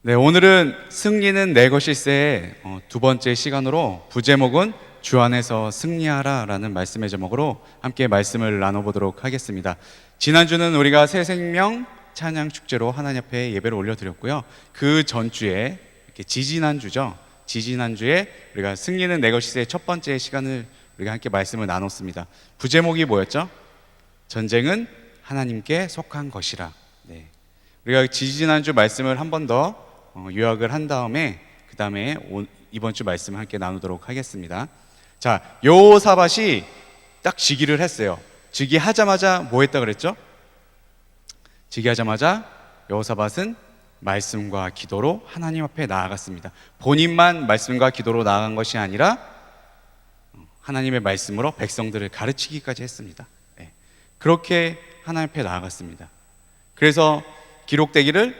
네, 오늘은 승리는 내 것일세의 두 번째 시간으로 부제목은 주 안에서 승리하라 라는 말씀의 제목으로 함께 말씀을 나눠보도록 하겠습니다. 지난주는 우리가 새 생명 찬양 축제로 하나님 앞에 예배를 올려드렸고요. 그 전주에 이렇게 지지난주죠. 지지난주에 우리가 승리는 내 것일세의 첫 번째 시간을 우리가 함께 말씀을 나눴습니다. 부제목이 뭐였죠? 전쟁은 하나님께 속한 것이라. 네. 우리가 지지난주 말씀을 한 번 더 요약을 한 다음에 그 다음에 이번 주 말씀을 함께 나누도록 하겠습니다. 자, 여호사밧이 딱 즉위를 했어요. 즉위하자마자 뭐 했다 그랬죠? 즉위하자마자 여호사밧은 말씀과 기도로 하나님 앞에 나아갔습니다. 본인만 말씀과 기도로 나아간 것이 아니라 하나님의 말씀으로 백성들을 가르치기까지 했습니다. 네. 그렇게 하나님 앞에 나아갔습니다. 그래서 기록되기를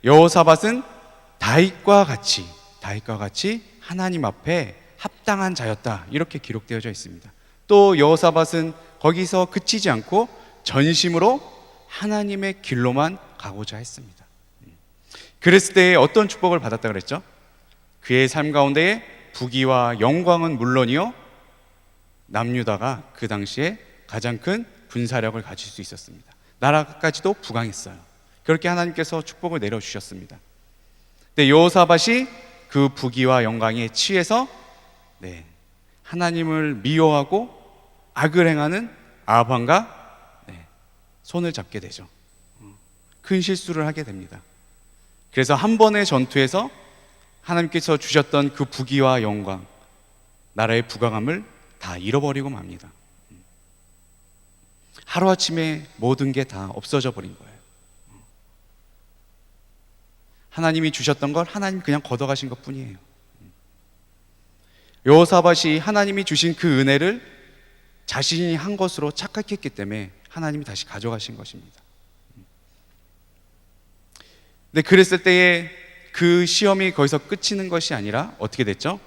여호사밧은 다윗과 같이 하나님 앞에 합당한 자였다, 이렇게 기록되어져 있습니다. 또 여호사밧은 거기서 그치지 않고 전심으로 하나님의 길로만 가고자 했습니다. 그랬을 때에 어떤 축복을 받았다 그랬죠? 그의 삶 가운데에 부귀와 영광은 물론이요, 남유다가 그 당시에 가장 큰 군사력을 가질 수 있었습니다. 나라까지도 부강했어요. 그렇게 하나님께서 축복을 내려주셨습니다. 근데 여호사밧이 그 부귀와 영광에 취해서 하나님을 미워하고 악을 행하는 아합왕과 손을 잡게 되죠. 큰 실수를 하게 됩니다. 그래서 한 번의 전투에서 하나님께서 주셨던 그 부귀와 영광, 나라의 부강함을 다 잃어버리고 맙니다. 하루아침에 모든 게 다 없어져 버린 거예요. 하나님이 주셨던 걸 하나님 그냥 걷어가신 것 뿐이에요. 여호사밧이 하나님이 주신 그 은혜를 자신이 한 것으로 착각했기 때문에 하나님이 다시 가져가신 것입니다. 근데 그랬을 때에 그 시험이 거기서 끝이는 것이 아니라 어떻게 됐죠?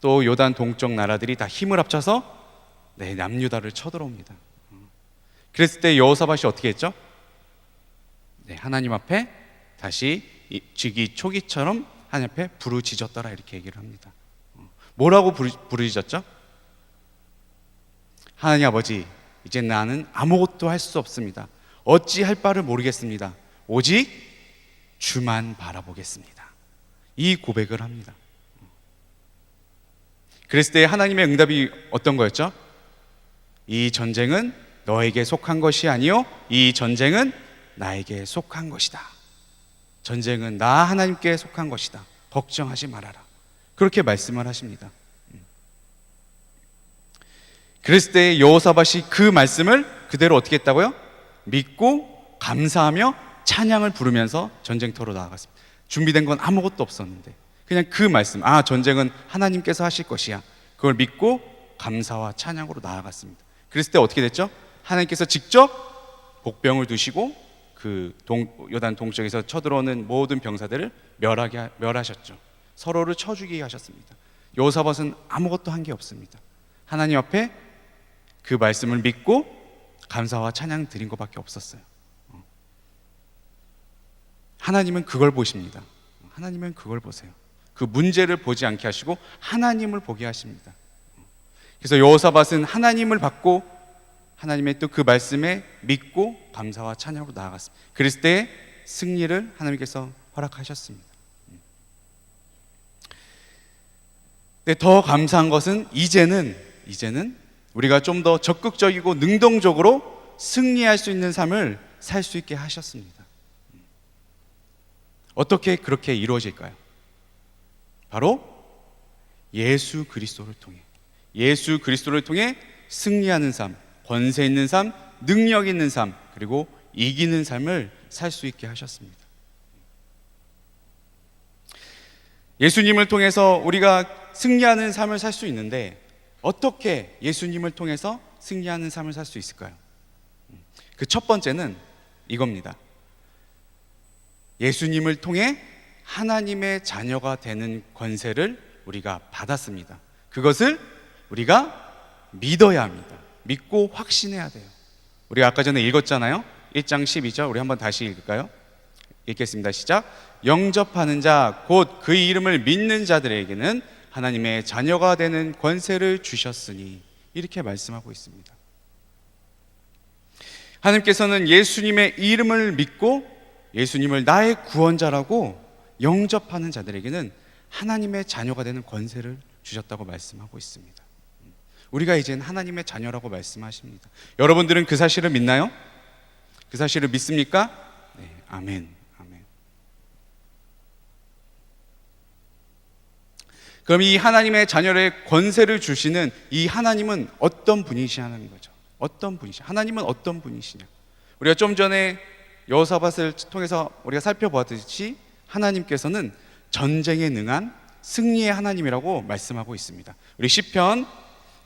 또 요단 동쪽 나라들이 다 힘을 합쳐서 남유다를 쳐들어옵니다. 그랬을 때 여호사밧이 어떻게 했죠? 하나님 앞에 다시 즉위 초기처럼 하나님 앞에 부르짖었더라, 이렇게 얘기를 합니다. 뭐라고 부르짖었죠? 하나님 아버지, 이제 나는 아무것도 할 수 없습니다. 어찌 할 바를 모르겠습니다. 오직 주만 바라보겠습니다. 이 고백을 합니다. 그랬을 때 하나님의 응답이 어떤 거였죠? 이 전쟁은 너에게 속한 것이 아니요, 이 전쟁은 나에게 속한 것이다. 전쟁은 나 하나님께 속한 것이다. 걱정하지 말아라. 그렇게 말씀을 하십니다. 그랬을 때 여호사밧이 그 말씀을 그대로 어떻게 했다고요? 믿고 감사하며 찬양을 부르면서 전쟁터로 나아갔습니다. 준비된 건 아무것도 없었는데 그냥 그 말씀, 전쟁은 하나님께서 하실 것이야, 그걸 믿고 감사와 찬양으로 나아갔습니다. 그랬을 때 어떻게 됐죠? 하나님께서 직접 복병을 두시고 그 요단 동쪽에서 쳐들어오는 모든 병사들을 멸하셨죠. 서로를 쳐 죽이게 하셨습니다. 여호사밧은 아무것도 한 게 없습니다. 하나님 앞에 그 말씀을 믿고 감사와 찬양 드린 것밖에 없었어요. 하나님은 그걸 보십니다. 하나님은 그걸 보세요. 그 문제를 보지 않게 하시고 하나님을 보게 하십니다. 그래서 여호사밧은 하나님을 받고 하나님의 또 그 말씀에 믿고 감사와 찬양으로 나아갔습니다. 그랬을 때 승리를 하나님께서 허락하셨습니다. 근데 더 감사한 것은 이제는 우리가 좀 더 적극적이고 능동적으로 승리할 수 있는 삶을 살 수 있게 하셨습니다. 어떻게 그렇게 이루어질까요? 바로 예수 그리스도를 통해 승리하는 삶, 권세 있는 삶, 능력 있는 삶, 그리고 이기는 삶을 살 수 있게 하셨습니다. 예수님을 통해서 우리가 승리하는 삶을 살 수 있는데 어떻게 예수님을 통해서 승리하는 삶을 살 수 있을까요? 그 첫 번째는 이겁니다. 예수님을 통해 하나님의 자녀가 되는 권세를 우리가 받았습니다. 그것을 우리가 믿어야 합니다. 믿고 확신해야 돼요. 우리가 아까 전에 읽었잖아요. 1장 12절 우리 한번 다시 읽을까요? 읽겠습니다. 시작. 영접하는 자, 곧 그의 이름을 믿는 자들에게는 하나님의 자녀가 되는 권세를 주셨으니, 이렇게 말씀하고 있습니다. 하나님께서는 예수님의 이름을 믿고 예수님을 나의 구원자라고 영접하는 자들에게는 하나님의 자녀가 되는 권세를 주셨다고 말씀하고 있습니다. 우리가 이제는 하나님의 자녀라고 말씀하십니다. 여러분들은 그 사실을 믿나요? 그 사실을 믿습니까? 네, 아멘. 아멘. 그럼 이 하나님의 자녀의 권세를 주시는 이 하나님은 어떤 분이시냐는 거죠. 어떤 분이시? 하나님은 어떤 분이시냐? 우리가 좀 전에 여호사밧을 통해서 우리가 살펴보았듯이 하나님께서는 전쟁에 능한 승리의 하나님이라고 말씀하고 있습니다. 우리 시편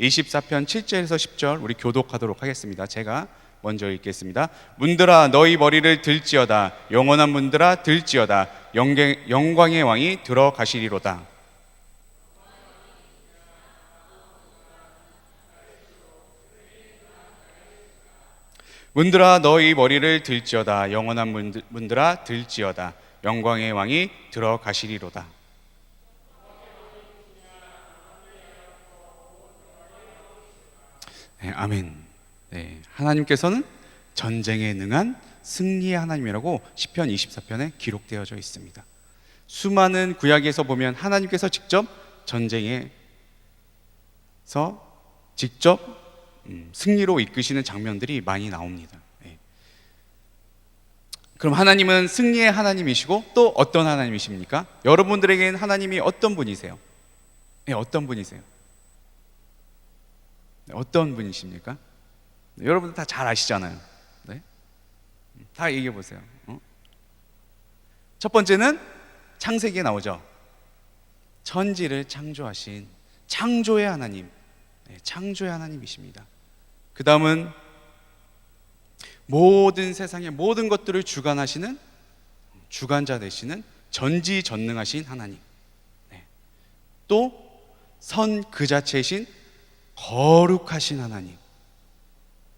24편 7절에서 10절 우리 교독하도록 하겠습니다. 제가 먼저 읽겠습니다. 문들아 너희 머리를 들지어다. 영원한 문들아 들지어다. 영광의 왕이 들어가시리로다. 문들아 너희 머리를 들지어다. 영원한 문들아 들지어다. 영광의 왕이 들어가시리로다. 네, 아멘. 네, 하나님께서는 전쟁에 능한 승리의 하나님이라고 시편 24편에 기록되어져 있습니다. 수많은 구약에서 보면 하나님께서 직접 전쟁에서 직접 승리로 이끄시는 장면들이 많이 나옵니다. 네. 그럼 하나님은 승리의 하나님이시고 또 어떤 하나님이십니까? 여러분들에게는 하나님이 어떤 분이세요? 네, 어떤 분이세요? 네, 어떤 분이십니까? 네, 여러분들 다 잘 아시잖아요. 네? 다 얘기해 보세요. 첫 번째는 창세기에 나오죠. 천지를 창조하신 창조의 하나님, 네, 창조의 하나님이십니다. 그 다음은 모든 세상의 모든 것들을 주관하시는 주관자 되시는 전지전능하신 하나님, 네. 또 선 그 자체이신 거룩하신 하나님,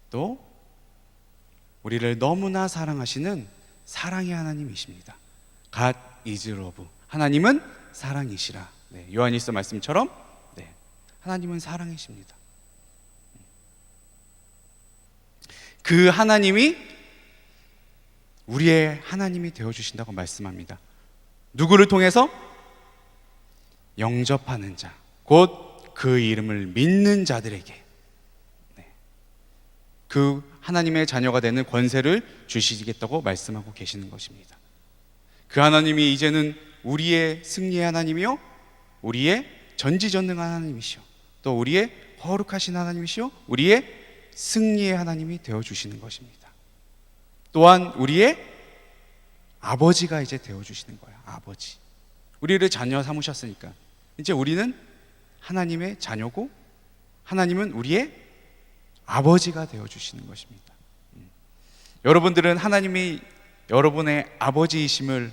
또 우리를 너무나 사랑하시는 사랑의 하나님이십니다. God is love. 하나님은 사랑이시라. 네, 요한일서 말씀처럼 네, 하나님은 사랑이십니다. 그 하나님이 우리의 하나님이 되어주신다고 말씀합니다. 누구를 통해서? 영접하는 자, 곧 그 이름을 믿는 자들에게 네, 그 하나님의 자녀가 되는 권세를 주시겠다고 말씀하고 계시는 것입니다. 그 하나님이 이제는 우리의 승리의 하나님이요, 우리의 전지전능한 하나님이시요, 또 우리의 거룩하신 하나님이시요, 우리의 승리의 하나님이 되어주시는 것입니다. 또한 우리의 아버지가 이제 되어주시는 거예요. 아버지. 우리를 자녀 삼으셨으니까 이제 우리는 하나님의 자녀고 하나님은 우리의 아버지가 되어주시는 것입니다. 여러분들은 하나님이 여러분의 아버지이심을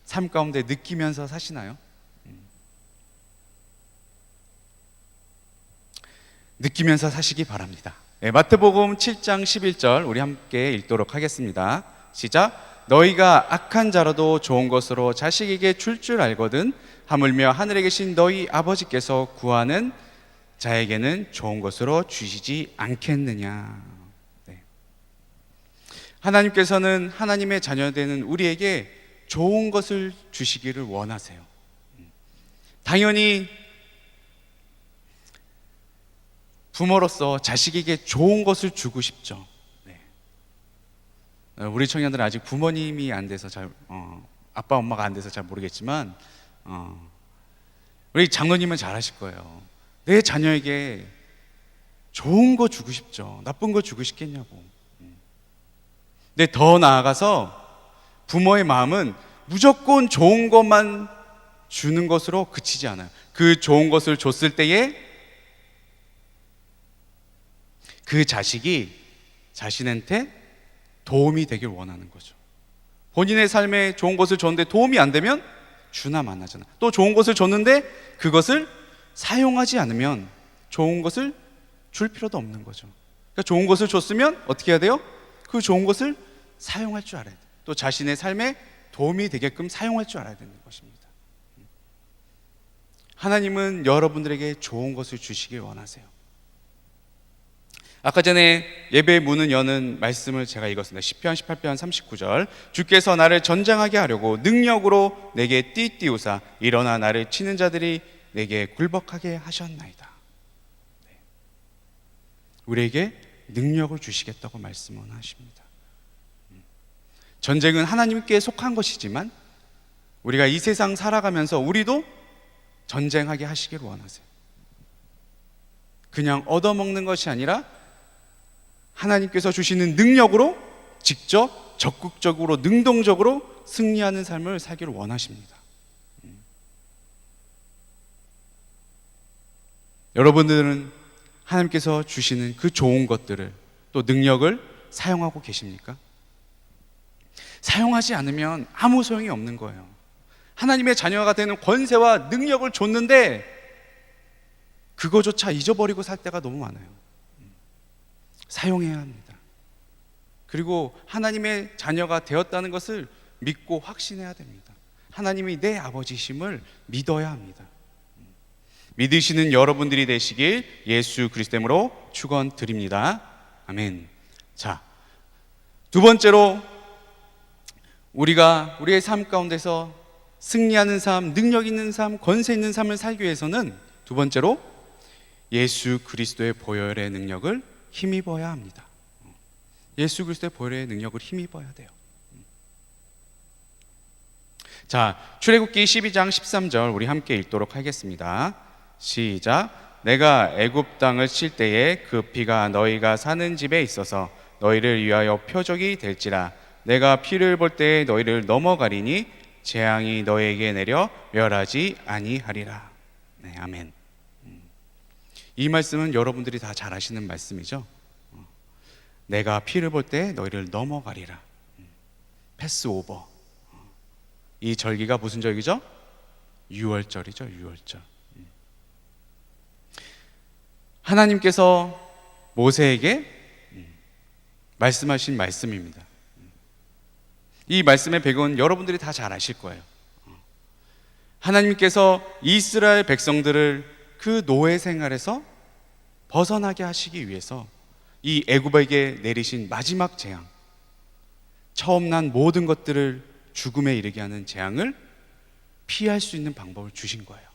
삶 가운데 느끼면서 사시나요? 느끼면서 사시기 바랍니다. 네, 마태복음 7장 11절 우리 함께 읽도록 하겠습니다. 시작. 너희가 악한 자라도 좋은 것으로 자식에게 줄 알거든 하물며 하늘에 계신 너희 아버지께서 구하는 자에게는 좋은 것으로 주시지 않겠느냐. 네. 하나님께서는 하나님의 자녀되는 우리에게 좋은 것을 주시기를 원하세요. 당연히 부모로서 자식에게 좋은 것을 주고 싶죠. 네. 우리 청년들은 아직 부모님이 안 돼서 잘 아빠 엄마가 안 돼서 잘 모르겠지만 우리 장로님은 잘 아실 거예요. 내 자녀에게 좋은 거 주고 싶죠. 나쁜 거 주고 싶겠냐고. 근데 더 나아가서 부모의 마음은 무조건 좋은 것만 주는 것으로 그치지 않아요. 그 좋은 것을 줬을 때에 그 자식이 자신한테 도움이 되길 원하는 거죠. 본인의 삶에 좋은 것을 줬는데 도움이 안 되면 주나 마나잖아. 또 좋은 것을 줬는데 그것을 사용하지 않으면 좋은 것을 줄 필요도 없는 거죠. 그러니까 좋은 것을 줬으면 어떻게 해야 돼요? 그 좋은 것을 사용할 줄 알아야 돼요. 또 자신의 삶에 도움이 되게끔 사용할 줄 알아야 되는 것입니다. 하나님은 여러분들에게 좋은 것을 주시길 원하세요. 아까 전에 예배의 문을 여는 말씀을 제가 읽었습니다. 시편 18편 39절. 주께서 나를 전장하게 하려고 능력으로 내게 띠띠우사 일어나 나를 치는 자들이 내게 굴복하게 하셨나이다. 네. 우리에게 능력을 주시겠다고 말씀을 하십니다. 전쟁은 하나님께 속한 것이지만 우리가 이 세상 살아가면서 우리도 전쟁하게 하시길 원하세요. 그냥 얻어먹는 것이 아니라 하나님께서 주시는 능력으로 직접 적극적으로 능동적으로 승리하는 삶을 살기를 원하십니다. 여러분들은 하나님께서 주시는 그 좋은 것들을 또 능력을 사용하고 계십니까? 사용하지 않으면 아무 소용이 없는 거예요. 하나님의 자녀가 되는 권세와 능력을 줬는데 그거조차 잊어버리고 살 때가 너무 많아요. 사용해야 합니다. 그리고 하나님의 자녀가 되었다는 것을 믿고 확신해야 됩니다. 하나님이 내 아버지심을 믿어야 합니다. 믿으시는 여러분들이 되시길 예수 그리스도 이름으로 축원드립니다. 아멘. 자, 두 번째로 우리가 우리의 삶 가운데서 승리하는 삶, 능력 있는 삶, 권세 있는 삶을 살기 위해서는 두 번째로 예수 그리스도의 보혈의 능력을 힘입어야 합니다. 예수 그리스도의 보혈의 능력을 힘입어야 돼요. 자, 출애굽기 12장 13절 우리 함께 읽도록 하겠습니다. 시작. 내가 애굽 땅을 칠 때에 그 피가 너희가 사는 집에 있어서 너희를 위하여 표적이 될지라. 내가 피를 볼 때에 너희를 넘어가리니 재앙이 너희에게 내려 멸하지 아니하리라. 네, 아멘. 이 말씀은 여러분들이 다 잘 아시는 말씀이죠. 내가 피를 볼 때 너희를 넘어가리라. 패스오버. 이 절기가 무슨 절기죠? 유월절이죠. 유월절. 하나님께서 모세에게 말씀하신 말씀입니다. 이 말씀의 배경은 여러분들이 다 잘 아실 거예요. 하나님께서 이스라엘 백성들을 그 노예 생활에서 벗어나게 하시기 위해서 이 애굽에게 내리신 마지막 재앙, 처음 난 모든 것들을 죽음에 이르게 하는 재앙을 피할 수 있는 방법을 주신 거예요.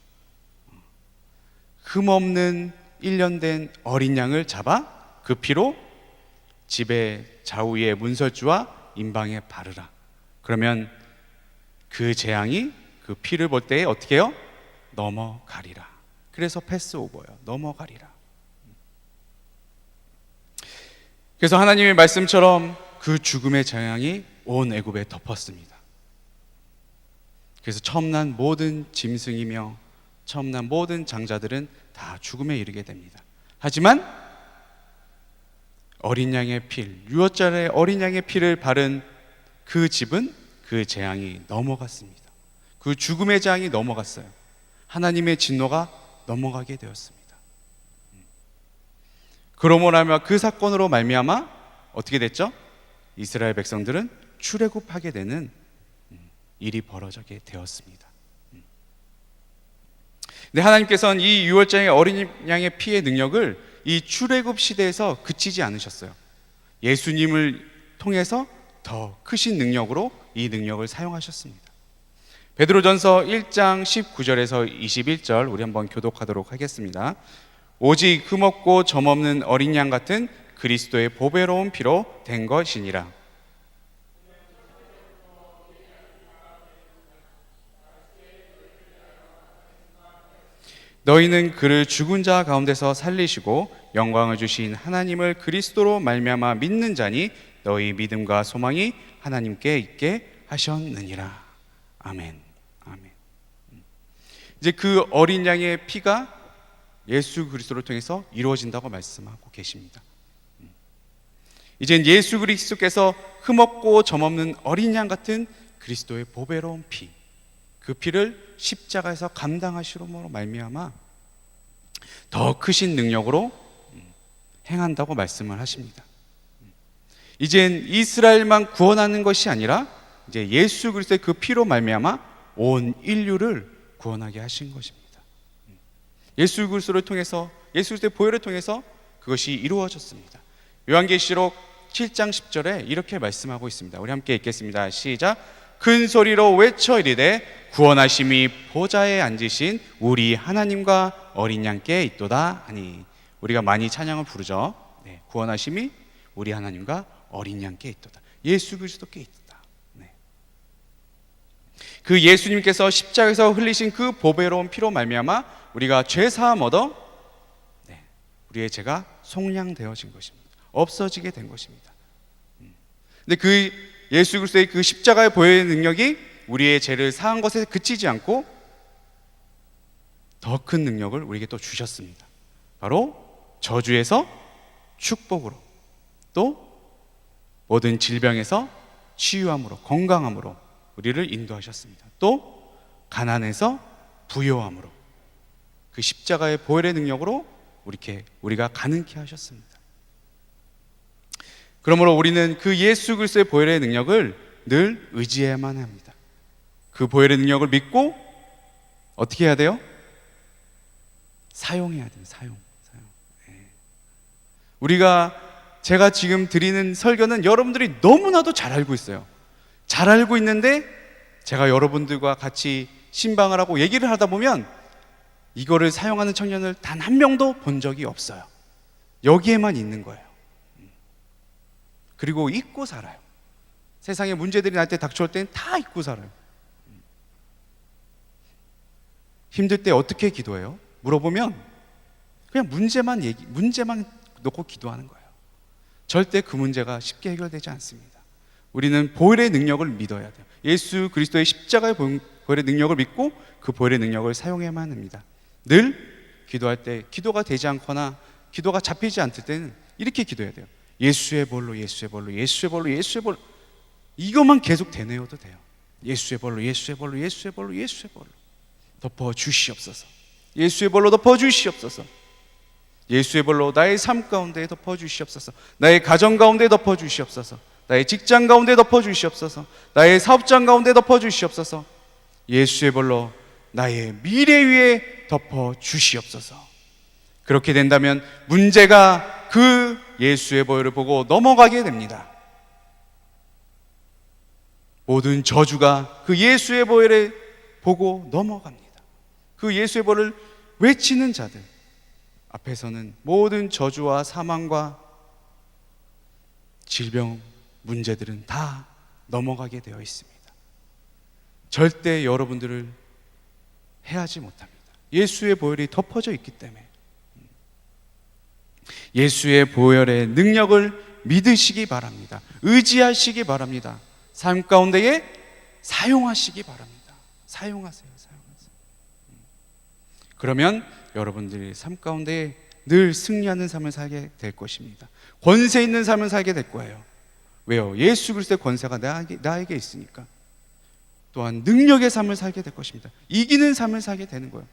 흠없는 1년 된 어린 양을 잡아 그 피로 집의 좌우의 문설주와 임방에 바르라. 그러면 그 재앙이 그 피를 볼 때에 어떻게 해요? 넘어가리라. 그래서 패스오버예요. 넘어가리라. 그래서 하나님의 말씀처럼 그 죽음의 재앙이 온 애굽에 덮었습니다. 그래서 처음 난 모든 짐승이며 처음 난 모든 장자들은 다 죽음에 이르게 됩니다. 하지만 어린 양의 피, 유월절에 어린 양의 피를 바른 그 집은 그 재앙이 넘어갔습니다. 그 죽음의 재앙이 넘어갔어요. 하나님의 진노가 넘어가게 되었습니다. 그러므로 말미암아 그 사건으로 말미암아 어떻게 됐죠? 이스라엘 백성들은 출애굽하게 되는 일이 벌어지게 되었습니다. 근데 하나님께서는 이 유월절의 어린 양의 피의 능력을 이 출애굽 시대에서 그치지 않으셨어요. 예수님을 통해서 더 크신 능력으로 이 능력을 사용하셨습니다. 베드로전서 1장 19절에서 21절 우리 한번 교독하도록 하겠습니다. 오직 흠없고 점없는 어린 양 같은 그리스도의 보배로운 피로 된 것이니라. 너희는 그를 죽은 자 가운데서 살리시고 영광을 주신 하나님을 그리스도로 말미암아 믿는 자니 너희 믿음과 소망이 하나님께 있게 하셨느니라. 아멘. 아멘. 이제 그 어린 양의 피가 예수 그리스도를 통해서 이루어진다고 말씀하고 계십니다. 이젠 예수 그리스도께서 흠없고 점없는 어린 양 같은 그리스도의 보배로운 피, 그 피를 십자가에서 감당하시므로 말미암아 더 크신 능력으로 행한다고 말씀을 하십니다. 이젠 이스라엘만 구원하는 것이 아니라 이제 예수 그리스도의 그 피로 말미암아 온 인류를 구원하게 하신 것입니다. 예수 그리스도를 통해서, 예수 그리스도의 보혈을 통해서 그것이 이루어졌습니다. 요한계시록 7장 10절에 이렇게 말씀하고 있습니다. 우리 함께 읽겠습니다. 시작. 큰 소리로 외쳐 이르되 구원하심이 보좌에 앉으신 우리 하나님과 어린 양께 있도다 하니. 우리가 많이 찬양을 부르죠. 네, 구원하심이 우리 하나님과 어린 양께 있도다. 예수 그리스도께 있도다. 네. 그 예수님께서 십자가에서 흘리신 그 보배로운 피로 말미암아 우리가 죄 사함 얻어 우리의 죄가 속량되어진 것입니다. 없어지게 된 것입니다. 근데 그 예수 그리스도의 그 십자가의 보혈의 능력이 우리의 죄를 사한 것에 그치지 않고 더 큰 능력을 우리에게 또 주셨습니다. 바로 저주에서 축복으로, 또 모든 질병에서 치유함으로, 건강함으로 우리를 인도하셨습니다. 또 가난에서 부요함으로, 그 십자가의 보혈의 능력으로 우리가 가능케 하셨습니다. 그러므로 우리는 그 예수 그리스도의 보혈의 능력을 늘 의지해야만 합니다. 그 보혈의 능력을 믿고 어떻게 해야 돼요? 사용해야 돼요. 사용. 제가 지금 드리는 설교는 여러분들이 너무나도 잘 알고 있어요. 잘 알고 있는데 제가 여러분들과 같이 신방을 하고 얘기를 하다 보면 이거를 사용하는 청년을 단 한 명도 본 적이 없어요. 여기에만 있는 거예요. 그리고 잊고 살아요. 세상에 문제들이 날 때 닥쳐올 때는 다 잊고 살아요. 힘들 때 어떻게 기도해요? 물어보면 그냥 문제만 놓고 기도하는 거예요. 절대 그 문제가 쉽게 해결되지 않습니다. 우리는 보혈의 능력을 믿어야 돼요. 예수 그리스도의 십자가의 보혈의 능력을 믿고 그 보혈의 능력을 사용해야만 합니다. 늘 기도할 때 기도가 되지 않거나 기도가 잡히지 않을 때는 이렇게 기도해야 돼요. 예수의 볼로, 예수의 볼로, 예수의 볼로, 예수의 볼로. 이것만 계속 되뇌어도 돼요. 예수의 볼로, 예수의 볼로, 예수의 볼로, 예수의 볼로 덮어 주시옵소서. 예수의 볼로 덮어 주시옵소서. 예수의 볼로 나의 삶 가운데 덮어 주시옵소서. 나의 가정 가운데 덮어 주시옵소서. 나의 직장 가운데 덮어 주시옵소서. 나의 사업장 가운데 덮어 주시옵소서. 예수의 볼로 나의 미래 위에 덮어 주시옵소서. 그렇게 된다면 문제가 그 예수의 보혈을 보고 넘어가게 됩니다. 모든 저주가 그 예수의 보혈을 보고 넘어갑니다. 그 예수의 보혈을 외치는 자들 앞에서는 모든 저주와 사망과 질병, 문제들은 다 넘어가게 되어 있습니다. 절대 여러분들을 해하지 못합니다. 예수의 보혈이 덮어져 있기 때문에. 예수의 보혈의 능력을 믿으시기 바랍니다. 의지하시기 바랍니다. 삶 가운데에 사용하시기 바랍니다. 사용하세요. 그러면 여러분들이 삶 가운데 늘 승리하는 삶을 살게 될 것입니다. 권세 있는 삶을 살게 될 거예요. 왜요? 예수 그리스도의 권세가 나에게 있으니까. 또한 능력의 삶을 살게 될 것입니다. 이기는 삶을 살게 되는 거예요.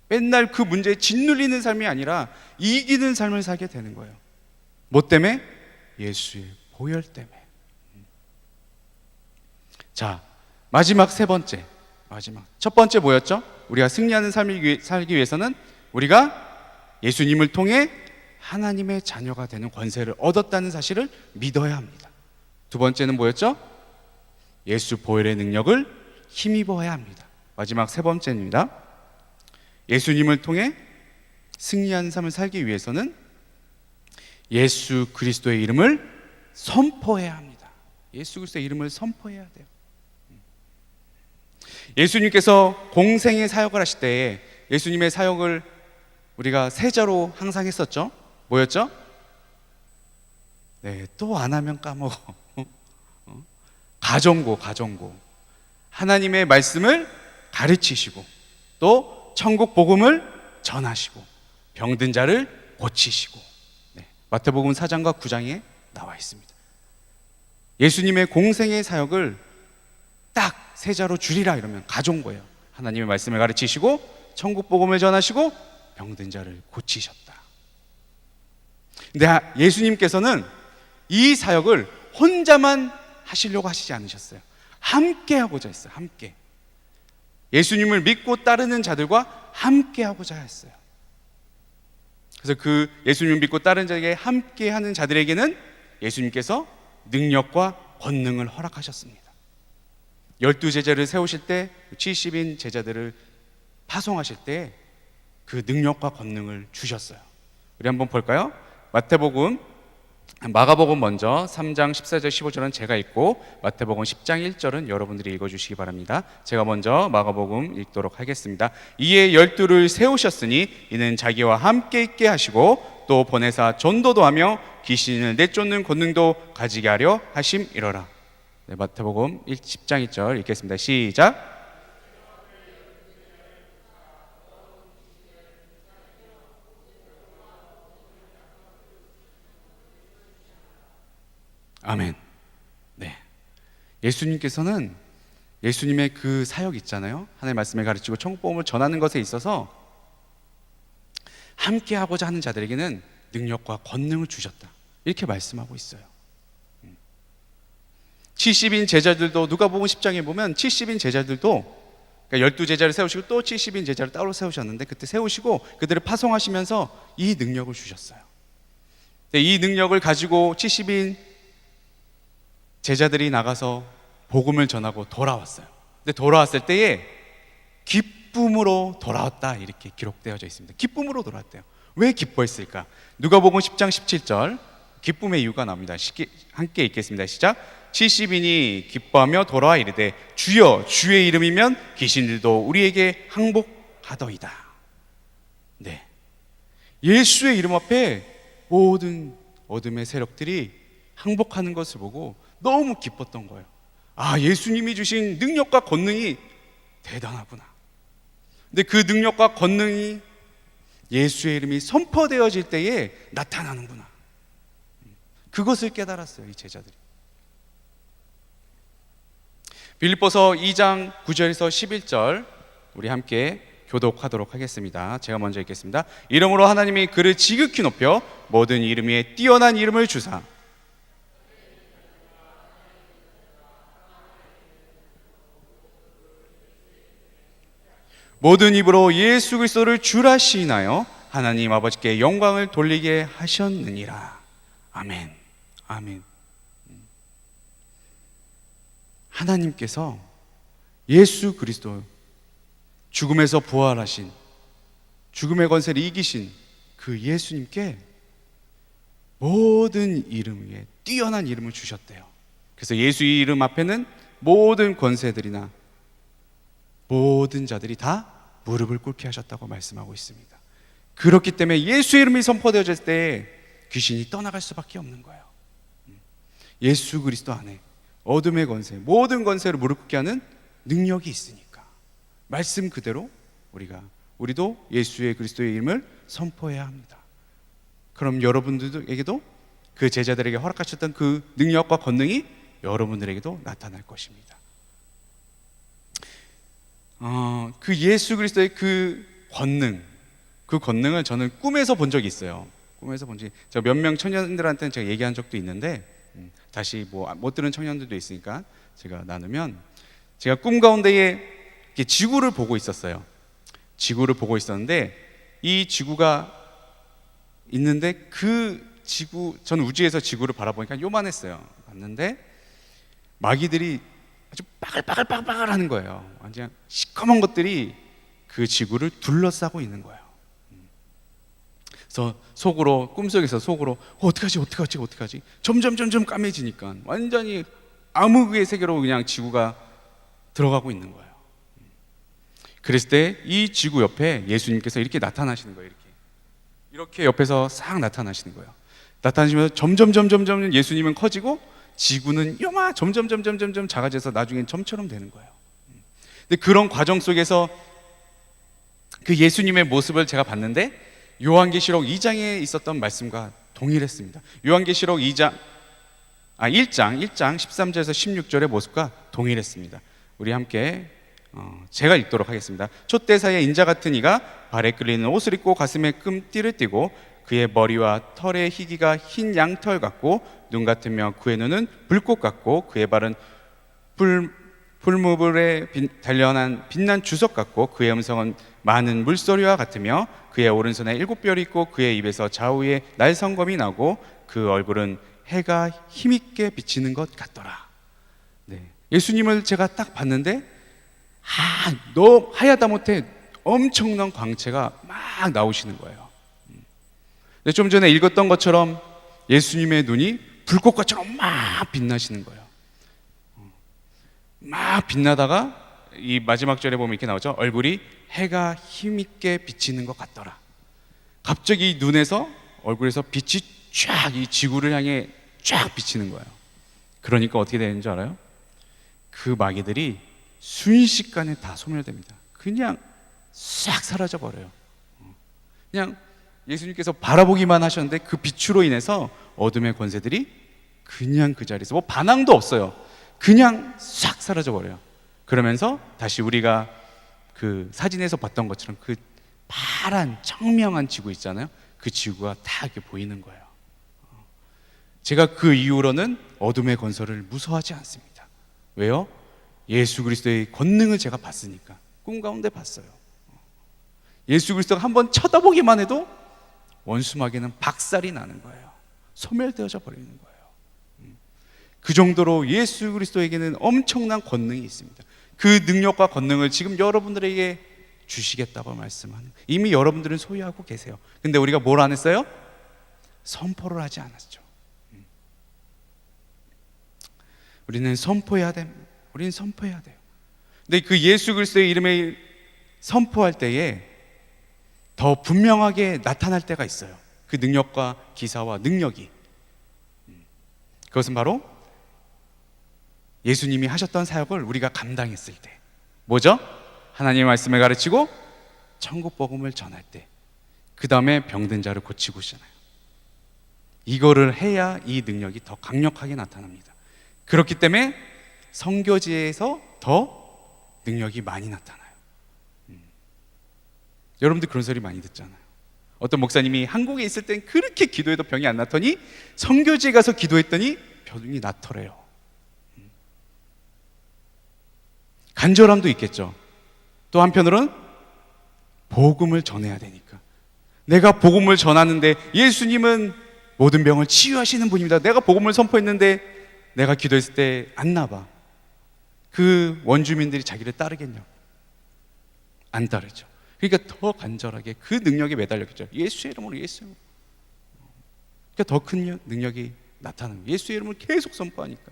맨날 그 문제에 짓눌리는 삶이 아니라 이기는 삶을 살게 되는 거예요. 뭐 때문에? 예수의 보혈 때문에. 자, 마지막 세 번째. 첫 번째 뭐였죠? 우리가 승리하는 삶을 살기 위해서는 우리가 예수님을 통해 하나님의 자녀가 되는 권세를 얻었다는 사실을 믿어야 합니다. 두 번째는 뭐였죠? 예수 보혈의 능력을 힘입어야 합니다. 마지막 세 번째입니다. 예수님을 통해 승리하는 삶을 살기 위해서는 예수 그리스도의 이름을 선포해야 합니다. 예수 그리스도의 이름을 선포해야 돼요. 예수님께서 공생의 사역을 하실 때에 예수님의 사역을 우리가 세자로 항상 했었죠. 뭐였죠? 네, 또 안 하면 까먹어. 가정고. 하나님의 말씀을 가르치시고 또 천국 복음을 전하시고 병든 자를 고치시고. 네, 마태복음 4장과 9장에 나와 있습니다. 예수님의 공생의 사역을 딱 세자로 줄이라 이러면 가정고예요. 하나님의 말씀을 가르치시고 천국 복음을 전하시고 병든 자를 고치셨다. 근데 예수님께서는 이 사역을 혼자만 하시려고 하시지 않으셨어요. 함께 하고자 했어요. 함께. 예수님을 믿고 따르는 자들과 함께 하고자 했어요. 그래서 그 예수님을 믿고 따르는 자에게 함께 하는 자들에게는 예수님께서 능력과 권능을 허락하셨습니다. 12제자를 세우실 때 70인 제자들을 파송하실 때 그 능력과 권능을 주셨어요. 우리 한번 볼까요? 마가복음 먼저 3장 14절 15절은 제가 읽고 마태복음 10장 1절은 여러분들이 읽어주시기 바랍니다. 제가 먼저 마가복음 읽도록 하겠습니다. 이에 12를 세우셨으니 이는 자기와 함께 있게 하시고 또 보내사 전도도 하며 귀신을 내쫓는 권능도 가지게 하려 하심이로라. 네, 마태복음 10장 1절 읽겠습니다. 시작. 아멘. 네. 예수님께서는 예수님의 그 사역 있잖아요. 하나님의 말씀을 가르치고 천국복음을 전하는 것에 있어서 함께 하고자 하는 자들에게는 능력과 권능을 주셨다. 이렇게 말씀하고 있어요. 70인 제자들도 누가복음 10장에 보면 70인 제자들도 그러니까 12제자를 세우시고 또 70인 제자를 따로 세우셨는데 그때 세우시고 그들을 파송하시면서 이 능력을 주셨어요. 이 능력을 가지고 70인 제자들이 나가서 복음을 전하고 돌아왔어요. 근데 돌아왔을 때에 기쁨으로 돌아왔다 이렇게 기록되어져 있습니다. 기쁨으로 돌아왔대요. 왜 기뻐했을까? 누가복음 10장 17절 기쁨의 이유가 나옵니다. 함께 읽겠습니다. 시작. 70인이 기뻐하며 돌아와 이르되 주여 주의 이름이면 귀신들도 우리에게 항복하더이다. 네, 예수의 이름 앞에 모든 어둠의 세력들이 항복하는 것을 보고 너무 기뻤던 거예요. 아, 예수님이 주신 능력과 권능이 대단하구나. 근데 그 능력과 권능이 예수의 이름이 선포되어질 때에 나타나는구나. 그것을 깨달았어요, 이 제자들이. 빌립보서 2장 9절에서 11절 우리 함께 교독하도록 하겠습니다. 제가 먼저 읽겠습니다. 이러므로 하나님이 그를 지극히 높여 모든 이름 위에 뛰어난 이름을 주사 모든 입으로 예수 그리스도를 주라 시인하여 하나님 아버지께 영광을 돌리게 하셨느니라. 아멘. 아멘. 하나님께서 예수 그리스도 죽음에서 부활하신 죽음의 권세를 이기신 그 예수님께 모든 이름 위에 뛰어난 이름을 주셨대요. 그래서 예수의 이름 앞에는 모든 권세들이나 모든 자들이 다 무릎을 꿇게 하셨다고 말씀하고 있습니다. 그렇기 때문에 예수의 이름이 선포되어질 때 귀신이 떠나갈 수밖에 없는 거예요. 예수 그리스도 안에 어둠의 권세, 모든 권세를 무릎 꿇게 하는 능력이 있으니까 말씀 그대로 우리도 예수의 그리스도의 이름을 선포해야 합니다. 그럼 여러분들에게도 그 제자들에게 허락하셨던 그 능력과 권능이 여러분들에게도 나타날 것입니다. 그 예수 그리스도의 그 권능을 저는 꿈에서 본 적이 있어요. 꿈에서 본 적이, 저 몇 명 청년들한테는 제가 얘기한 적도 있는데 다시 못 들은 청년들도 있으니까 제가 나누면, 제가 꿈 가운데에 이렇게 지구를 보고 있었어요. 지구를 보고 있었는데 이 지구가 있는데 그 지구, 저는 우주에서 지구를 바라보니까 요만했어요. 봤는데 마귀들이 아주 빠글빠글 하는 거예요. 완전 시커먼 것들이 그 지구를 둘러싸고 있는 거예요. 그래서 속으로, 꿈속에서 속으로 어떡하지 점점 까매지니까 완전히 암흑의 세계로 그냥 지구가 들어가고 있는 거예요. 그랬을 때 이 지구 옆에 예수님께서 이렇게 나타나시는 거예요. 이렇게 옆에서 싹 나타나시는 거예요. 나타나시면서 점점 예수님은 커지고 지구는 점점 작아져서 나중엔 점처럼 되는 거예요. 근데 그런 과정 속에서 그 예수님의 모습을 제가 봤는데 요한계시록 2장에 있었던 말씀과 동일했습니다. 요한계시록 1장 13절에서 16절의 모습과 동일했습니다. 우리 함께 제가 읽도록 하겠습니다. 촛대사의 인자 같은 이가 발에 끌리는 옷을 입고 가슴에 끔띠를 띠고 그의 머리와 털의 희기가 흰 양털 같고 눈 같으며 그의 눈은 불꽃 같고 그의 발은 풀무불에 단련한 빛난 주석 같고 그의 음성은 많은 물소리와 같으며 그의 오른손에 7뼈이 있고 그의 입에서 좌우에 날성검이 나고 그 얼굴은 해가 힘있게 비치는 것 같더라. 네. 예수님을 제가 딱 봤는데 너무 하얗다 못해 엄청난 광채가 막 나오시는 거예요. 근데 좀 전에 읽었던 것처럼 예수님의 눈이 불꽃같처럼 막 빛나시는 거예요. 막 빛나다가 이 마지막 절에 보면 이렇게 나오죠. 얼굴이 해가 힘있게 비치는 것 같더라. 갑자기 눈에서 얼굴에서 빛이 쫙 이 지구를 향해 쫙 비치는 거예요. 그러니까 어떻게 되는 줄 알아요? 그 마귀들이 순식간에 다 소멸됩니다. 그냥 싹 사라져 버려요. 그냥 예수님께서 바라보기만 하셨는데 그 빛으로 인해서 어둠의 권세들이 그냥 그 자리에서 뭐 반항도 없어요. 그냥 싹 사라져 버려요. 그러면서 다시 우리가 그 사진에서 봤던 것처럼 그 파란 청명한 지구 있잖아요. 그 지구가 다 이렇게 보이는 거예요. 제가 그 이후로는 어둠의 권세를 무서워하지 않습니다. 왜요? 예수 그리스도의 권능을 제가 봤으니까. 꿈 가운데 봤어요. 예수 그리스도가 한번 쳐다보기만 해도 원수 마귀는 박살이 나는 거예요. 소멸되어져 버리는 거예요. 그 정도로 예수 그리스도에게는 엄청난 권능이 있습니다. 그 능력과 권능을 지금 여러분들에게 주시겠다고 말씀하는, 이미 여러분들은 소유하고 계세요. 근데 우리가 뭘 안 했어요? 선포를 하지 않았죠. 우리는 선포해야 됩니다. 우리는 선포해야 돼요. 근데 그 예수 그리스도의 이름을 선포할 때에 더 분명하게 나타날 때가 있어요. 그 능력과 기사와 능력이. 그것은 바로 예수님이 하셨던 사역을 우리가 감당했을 때. 뭐죠? 하나님의 말씀을 가르치고 천국 복음을 전할 때, 그 다음에 병든 자를 고치고 오시잖아요. 이거를 해야 이 능력이 더 강력하게 나타납니다. 그렇기 때문에 선교지에서 더 능력이 많이 나타나요. 여러분들 그런 소리 많이 듣잖아요. 어떤 목사님이 한국에 있을 땐 그렇게 기도해도 병이 안 낫더니 선교지에 가서 기도했더니 병이 낫더래요. 간절함도 있겠죠. 또 한편으로는 복음을 전해야 되니까. 내가 복음을 전하는데 예수님은 모든 병을 치유하시는 분입니다. 내가 복음을 선포했는데 내가 기도했을 때 안 나봐. 그 원주민들이 자기를 따르겠냐고. 안 따르죠. 그러니까 더 간절하게 그 능력에 매달렸겠죠. 예수의 이름으로, 예수. 그러니까 더 큰 능력이 나타나는 거예요. 예수의 이름을 계속 선포하니까.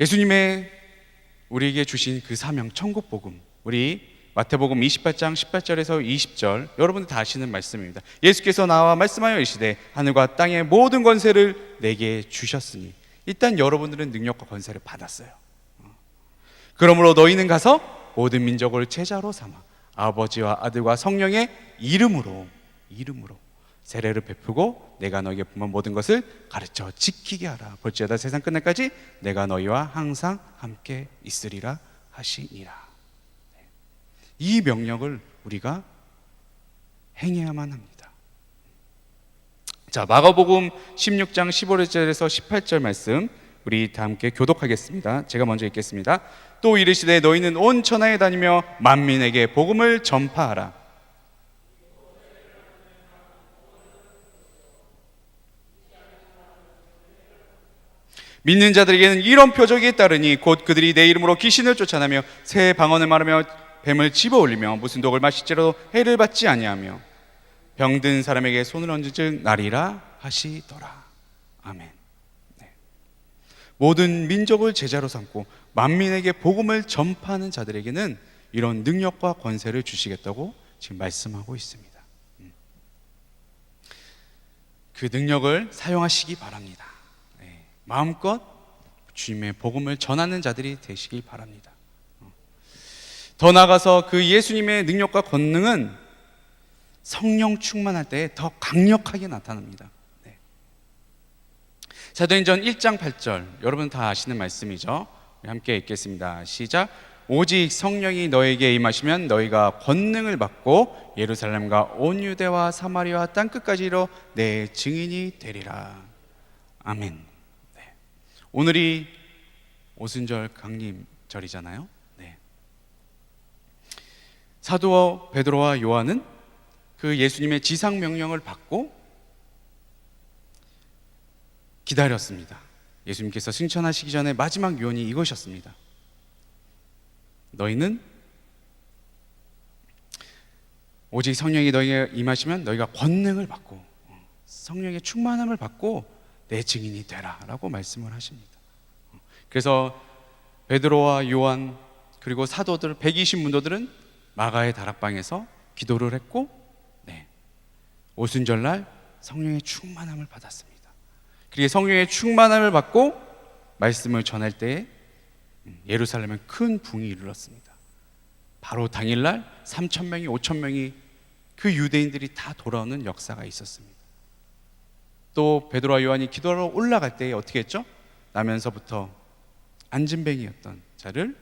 예수님의 우리에게 주신 그 사명, 천국 복음, 우리 마태복음 28장 18절에서 20절, 여러분들 다 아시는 말씀입니다. 예수께서 나와 말씀하여 이르시되 하늘과 땅의 모든 권세를 내게 주셨으니. 일단 여러분들은 능력과 권세를 받았어요. 그러므로 너희는 가서 모든 민족을 제자로 삼아 아버지와 아들과 성령의 이름으로 세례를 베푸고 내가 너희에게 분한 모든 것을 가르쳐 지키게 하라. 볼지어다 세상 끝날까지 내가 너희와 항상 함께 있으리라 하시니라. 이 명령을 우리가 행해야만 합니다. 자, 마가복음 16장 15절에서 18절 말씀 우리 다 함께 교독하겠습니다. 제가 먼저 읽겠습니다. 또 이르시되 너희는 온 천하에 다니며 만민에게 복음을 전파하라. 믿는 자들에게는 이런 표적이 따르니 곧 그들이 내 이름으로 귀신을 쫓아내며 새 방언을 말하며 뱀을 집어올리며 무슨 독을 마실지라도 해를 받지 아니하며 병든 사람에게 손을 얹은 즉 나리라 하시더라. 아멘. 네. 모든 민족을 제자로 삼고 만민에게 복음을 전파하는 자들에게는 이런 능력과 권세를 주시겠다고 지금 말씀하고 있습니다. 그 능력을 사용하시기 바랍니다. 네. 마음껏 주님의 복음을 전하는 자들이 되시길 바랍니다. 더 나아가서 그 예수님의 능력과 권능은 성령 충만할 때 더 강력하게 나타납니다. 네. 사도행전 1장 8절, 여러분 다 아시는 말씀이죠. 함께 읽겠습니다. 시작. 오직 성령이 너에게 임하시면 너희가 권능을 받고 예루살렘과 온 유대와 사마리아 땅끝까지 이르러 내 증인이 되리라. 아멘. 네. 오늘이 오순절 강림절이잖아요. 네. 사도 베드로와 요한은 그 예수님의 지상 명령을 받고 기다렸습니다. 예수님께서 승천하시기 전에 마지막 유언이 이것이었습니다. 너희는 오직 성령이 너희에게 임하시면 너희가 권능을 받고 성령의 충만함을 받고 내 증인이 되라 라고 말씀을 하십니다. 그래서 베드로와 요한 그리고 사도들 120문도들은 마가의 다락방에서 기도를 했고 오순절날 성령의 충만함을 받았습니다. 그리고 성령의 충만함을 받고 말씀을 전할 때에 예루살렘은 큰 붕이 일었습니다. 바로 당일날 3,000명이 5,000명이 그 유대인들이 다 돌아오는 역사가 있었습니다. 또 베드로와 요한이 기도하러 올라갈 때에 어떻게 했죠? 나면서부터 안진뱅이였던 자를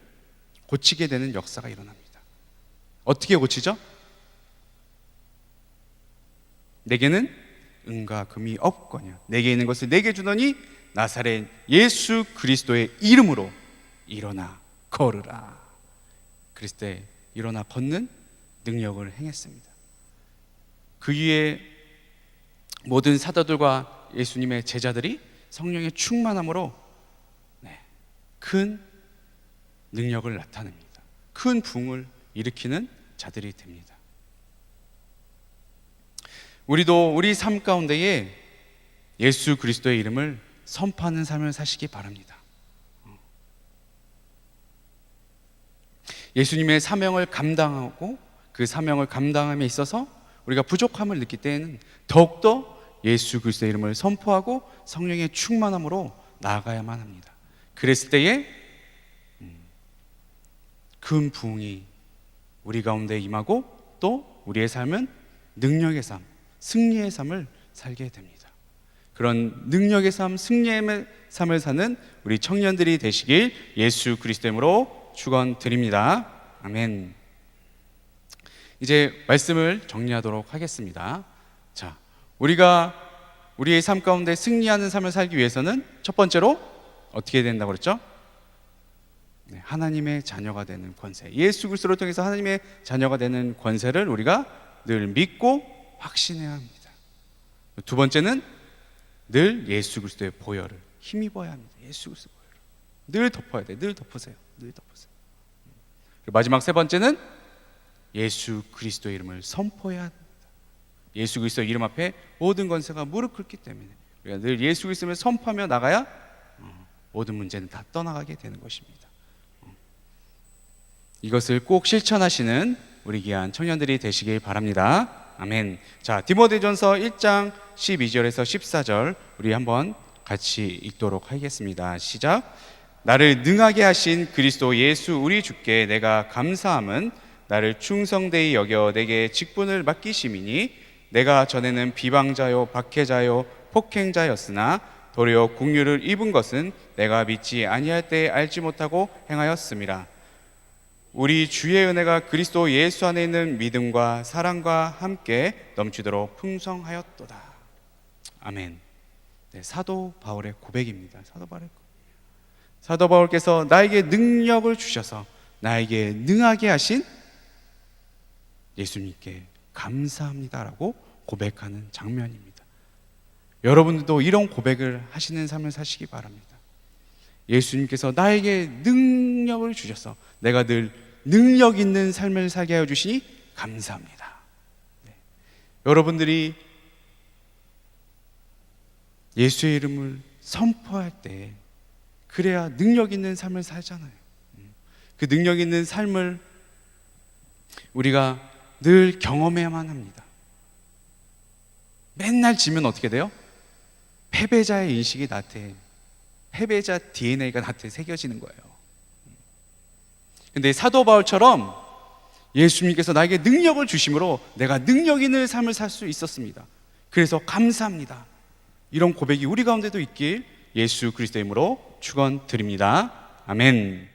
고치게 되는 역사가 일어납니다. 어떻게 고치죠? 내게는 은과 금이 없거냐 내게 있는 것을 내게 주더니 나사렛 예수 그리스도의 이름으로 일어나 걸으라. 그리스도의 일어나 걷는 능력을 행했습니다. 그 위에 모든 사도들과 예수님의 제자들이 성령의 충만함으로 큰 능력을 나타냅니다. 큰 붕을 일으키는 자들이 됩니다. 우리도 우리 삶 가운데에 예수 그리스도의 이름을 선포하는 삶을 사시기 바랍니다. 예수님의 사명을 감당하고 그 사명을 감당함에 있어서 우리가 부족함을 느낄 때에는 더욱더 예수 그리스도의 이름을 선포하고 성령의 충만함으로 나아가야만 합니다. 그랬을 때에 큰 부흥이 우리 가운데 임하고 또 우리의 삶은 능력의 삶, 승리의 삶을 살게 됩니다. 그런 능력의 삶, 승리의 삶을 사는 우리 청년들이 되시길 예수 그리스도의 이름으로 축원드립니다. 아멘. 이제 말씀을 정리하도록 하겠습니다. 자, 우리가 우리의 삶 가운데 승리하는 삶을 살기 위해서는 첫 번째로 어떻게 된다고 그랬죠? 하나님의 자녀가 되는 권세, 예수 그리스도를 통해서 하나님의 자녀가 되는 권세를 우리가 늘 믿고 확신해야 합니다. 두 번째는 늘 예수 그리스도의 보혈을 힘입어야 합니다. 예수 그리스도의 보혈을 늘 덮어야 돼. 늘 덮으세요. 늘 덮으세요. 그리고 마지막 세 번째는 예수 그리스도의 이름을 선포해야 합니다. 예수 그리스도 이름 앞에 모든 권세가 무릎 꿇기 때문에 우리가 늘 예수 그리스도를 선포하며 나가야 모든 문제는 다 떠나가게 되는 것입니다. 이것을 꼭 실천하시는 우리 귀한 청년들이 되시길 바랍니다. 아멘. 자, 디모데전서 1장 12절에서 14절 우리 한번 같이 읽도록 하겠습니다. 시작. 나를 능하게 하신 그리스도 예수 우리 주께 내가 감사함은 나를 충성되이 여겨 내게 직분을 맡기심이니 내가 전에는 비방자요 박해자요 폭행자였으나 도리어 긍휼을 입은 것은 내가 믿지 아니할 때에 알지 못하고 행하였음이라. 우리 주의 은혜가 그리스도 예수 안에 있는 믿음과 사랑과 함께 넘치도록 풍성하였도다. 아멘. 사도 바울의 고백입니다. 사도 바울께서 나에게 능력을 주셔서 나에게 능하게 하신 예수님께 감사합니다라고 고백하는 장면입니다. 여러분들도 이런 고백을 하시는 삶을 사시기 바랍니다. 예수님께서 나에게 능력을 주셔서 내가 늘 능력 있는 삶을 살게 하여 주시니 감사합니다. 여러분들이 예수의 이름을 선포할 때 그래야 능력 있는 삶을 살잖아요. 그 능력 있는 삶을 우리가 늘 경험해야만 합니다. 맨날 지면 어떻게 돼요? 패배자의 인식이 나한테, 패배자 DNA가 나한테 새겨지는 거예요. 근데 사도 바울처럼 예수님께서 나에게 능력을 주심으로 내가 능력 있는 삶을 살 수 있었습니다. 그래서 감사합니다. 이런 고백이 우리 가운데도 있길 예수 그리스도의 이름으로 축원드립니다. 아멘.